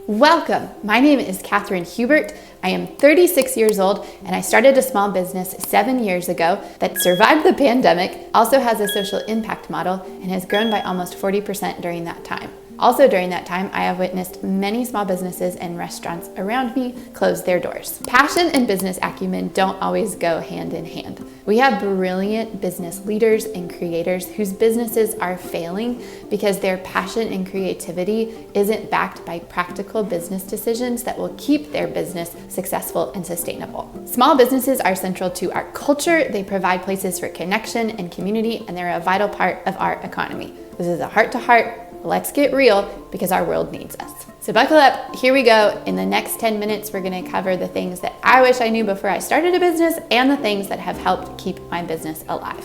Welcome. My name is Kathryn Hubert. I am 36 years old and I started a small business 7 years ago that survived the pandemic, also has a social impact model, and has grown by almost 40% during that time. Also during that time, I have witnessed many small businesses and restaurants around me close their doors. Passion and business acumen don't always go hand in hand. We have brilliant business leaders and creators whose businesses are failing because their passion and creativity isn't backed by practical business decisions that will keep their business successful and sustainable. Small businesses are central to our culture. They provide places for connection and community, and they're a vital part of our economy. This is a heart-to-heart. Let's get real because our world needs us. So buckle up, here we go. In the next 10 minutes, we're gonna cover the things that I wish I knew before I started a business and the things that have helped keep my business alive.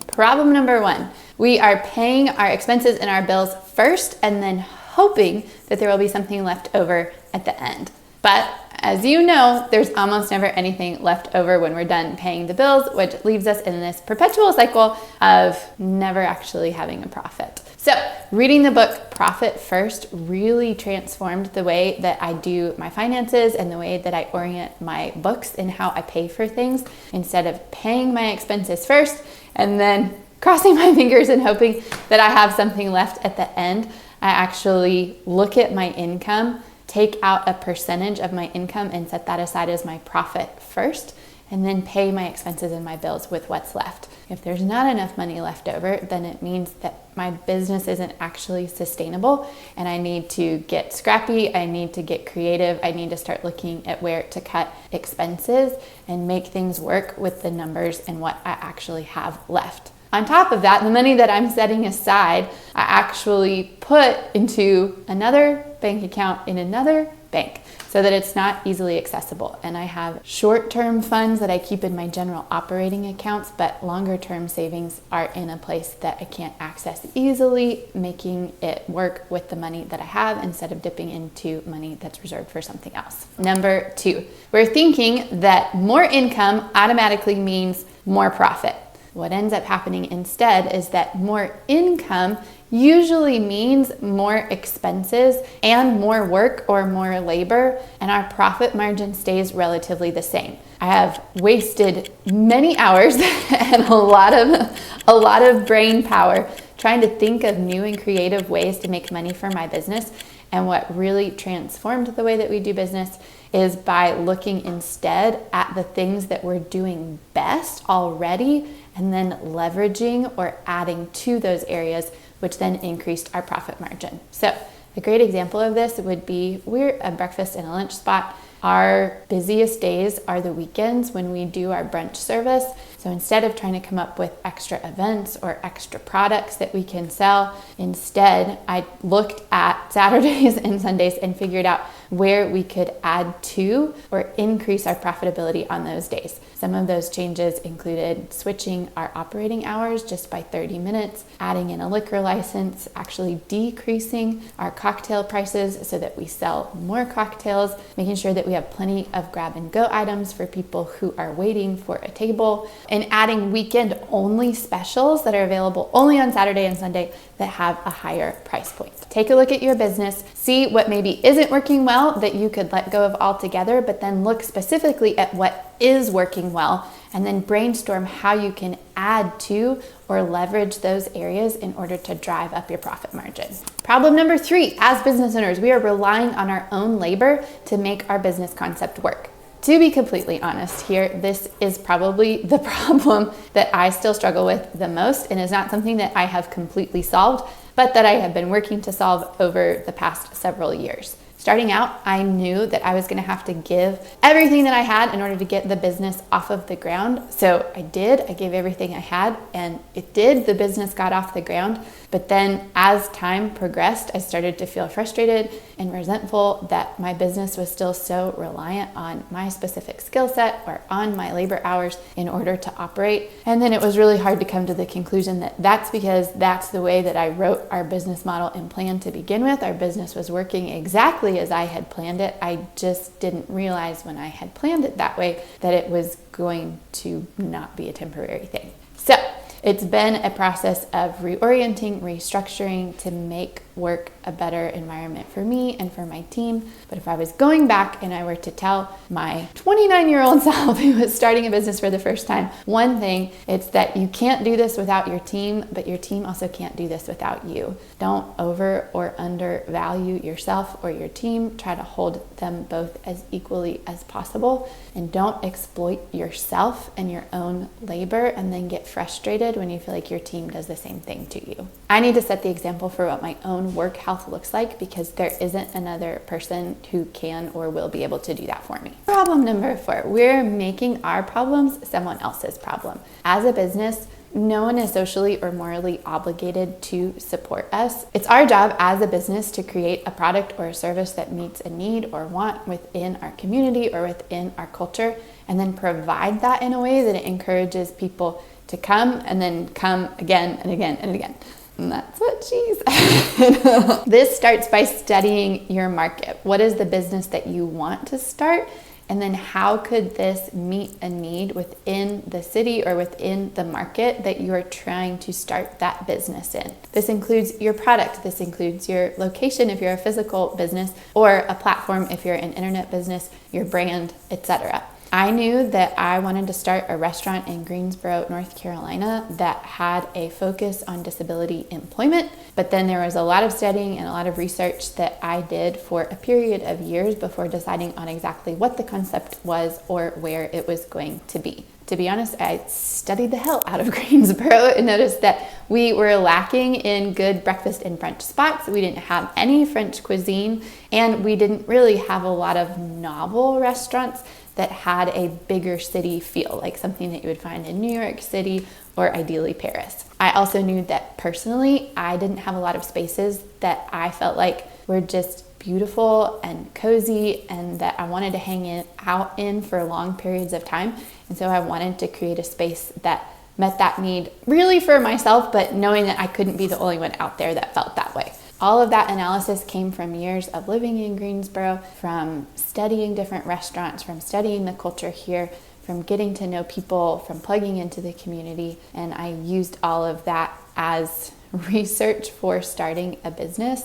Problem number one, we are paying our expenses and our bills first and then hoping that there will be something left over at the end. But as you know, there's almost never anything left over when we're done paying the bills, which leaves us in this perpetual cycle of never actually having a profit. So reading the book Profit First really transformed the way that I do my finances and the way that I orient my books and how I pay for things. Instead of paying my expenses first and then crossing my fingers and hoping that I have something left at the end, I actually look at my income, take out a percentage of my income and set that aside as my profit first, and then pay my expenses and my bills with what's left. If there's not enough money left over, then it means that my business isn't actually sustainable and I need to get scrappy, I need to get creative, I need to start looking at where to cut expenses and make things work with the numbers and what I actually have left. On top of that, the money that I'm setting aside, I actually put into another bank account in another bank so that it's not easily accessible. And I have short-term funds that I keep in my general operating accounts, but longer-term savings are in a place that I can't access easily, making it work with the money that I have instead of dipping into money that's reserved for something else. Number two, we're thinking that more income automatically means more profit. What ends up happening instead is that more income usually means more expenses and more work or more labor, and our profit margin stays relatively the same. I have wasted many hours and a lot of brain power trying to think of new and creative ways to make money for my business. And what really transformed the way that we do business is by looking instead at the things that we're doing best already and then leveraging or adding to those areas, which then increased our profit margin. So a great example of this would be we're a breakfast and a lunch spot. Our busiest days are the weekends when we do our brunch service. So instead of trying to come up with extra events or extra products that we can sell, instead I looked at Saturdays and Sundays and figured out where we could add to or increase our profitability on those days. Some of those changes included switching our operating hours just by 30 minutes, adding in a liquor license, actually decreasing our cocktail prices so that we sell more cocktails, making sure that we have plenty of grab and go items for people who are waiting for a table, and adding weekend only specials that are available only on Saturday and Sunday that have a higher price point. Take a look at your business, see what maybe isn't working well that you could let go of altogether, but then look specifically at what is working well and then brainstorm how you can add to or leverage those areas in order to drive up your profit margin. Problem number three, as business owners, we are relying on our own labor to make our business concept work. To be completely honest here, this is probably the problem that I still struggle with the most and is not something that I have completely solved, but that I have been working to solve over the past several years. Starting out, I knew that I was going to have to give everything that I had in order to get the business off of the ground. So I did. I gave everything I had, and it did. The business got off the ground. But then as time progressed, I started to feel frustrated and resentful that my business was still so reliant on my specific skill set or on my labor hours in order to operate. And then it was really hard to come to the conclusion that that's because that's the way that I wrote our business model and plan to begin with. Our business was working exactly as I had planned it. I just didn't realize when I had planned it that way that it was going to not be a temporary thing. So It's been a process of reorienting, restructuring to make work a better environment for me and for my team. But if I was going back and I were to tell my 29-year-old self who was starting a business for the first time one thing, it's that you can't do this without your team, but your team also can't do this without you. Don't over or undervalue yourself or your team. Try to hold them both as equally as possible, and don't exploit yourself and your own labor and then get frustrated when you feel like your team does the same thing to you. I need to set the example for what my own work health looks like, because there isn't another person who can or will be able to do that for me. Problem number 4, we're making our problems someone else's problem. As a business, no one is socially or morally obligated to support us. It's our job as a business to create a product or a service that meets a need or want within our community or within our culture, and then provide that in a way that it encourages people to come and then come again and again and again. And that's what she said. This starts by studying your market. What is the business that you want to start? And then how could this meet a need within the city or within the market that you are trying to start that business in? This includes your product. This includes your location if you're a physical business, or a platform if you're an internet business, your brand, etc. I knew that I wanted to start a restaurant in Greensboro, North Carolina that had a focus on disability employment, but then there was a lot of studying and a lot of research that I did for a period of years before deciding on exactly what the concept was or where it was going to be. To be honest, I studied the hell out of Greensboro and noticed that we were lacking in good breakfast and brunch spots. We didn't have any French cuisine, and we didn't really have a lot of novel restaurants that had a bigger city feel, like something that you would find in New York City or ideally Paris. I also knew that personally, I didn't have a lot of spaces that I felt like were just beautiful and cozy and that I wanted to hang out in for long periods of time. And so I wanted to create a space that met that need really for myself, but knowing that I couldn't be the only one out there that felt that way. All of that analysis came from years of living in Greensboro, from studying different restaurants, from studying the culture here, from getting to know people, from plugging into the community. And I used all of that as research for starting a business.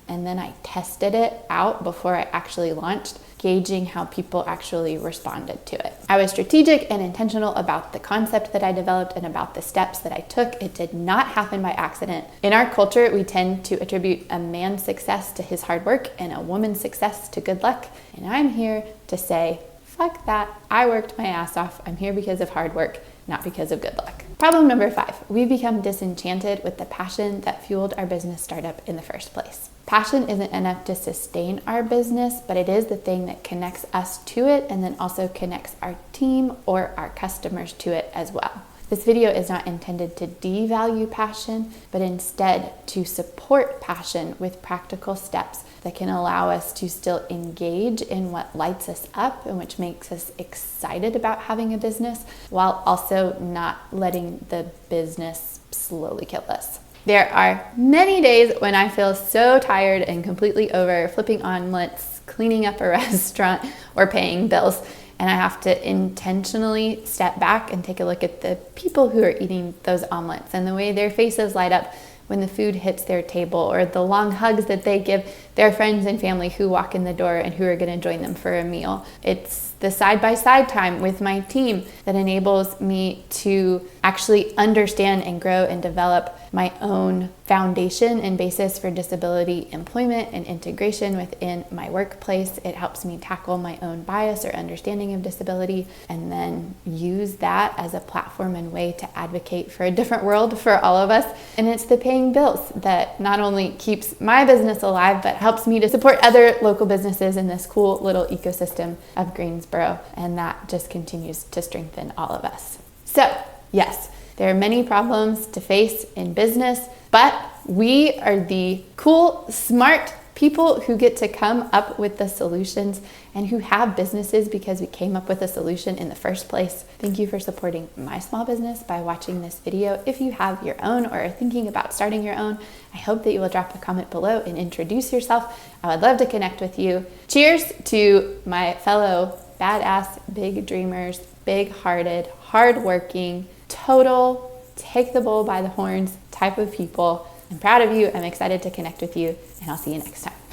And then I tested it out before I actually launched, gauging how people actually responded to it. I was strategic and intentional about the concept that I developed and about the steps that I took. It did not happen by accident. In our culture, we tend to attribute a man's success to his hard work and a woman's success to good luck. And I'm here to say, fuck that. I worked my ass off. I'm here because of hard work, not because of good luck. Problem number 5, we become disenchanted with the passion that fueled our business startup in the first place. Passion isn't enough to sustain our business, but it is the thing that connects us to it and then also connects our team or our customers to it as well. This video is not intended to devalue passion, but instead to support passion with practical steps that can allow us to still engage in what lights us up and which makes us excited about having a business, while also not letting the business slowly kill us. There are many days when I feel so tired and completely over flipping omelets, cleaning up a restaurant, or paying bills. And I have to intentionally step back and take a look at the people who are eating those omelets and the way their faces light up when the food hits their table, or the long hugs that they give their friends and family who walk in the door and who are going to join them for a meal. It's the side-by-side time with my team that enables me to actually understand and grow and develop my own foundation and basis for disability employment and integration within my workplace. It helps me tackle my own bias or understanding of disability, and then use that as a platform and way to advocate for a different world for all of us. And it's the paying bills that not only keeps my business alive, but helps me to support other local businesses in this cool little ecosystem of Greensboro. And that just continues to strengthen all of us. So, yes, there are many problems to face in business, but we are the cool, smart people who get to come up with the solutions and who have businesses because we came up with a solution in the first place. Thank you for supporting my small business by watching this video. If you have your own or are thinking about starting your own, I hope that you will drop a comment below and introduce yourself. I would love to connect with you. Cheers to my fellow badass, big dreamers, big-hearted, hardworking, total take the bull by the horns type of people. I'm proud of you. I'm excited to connect with you, and I'll see you next time.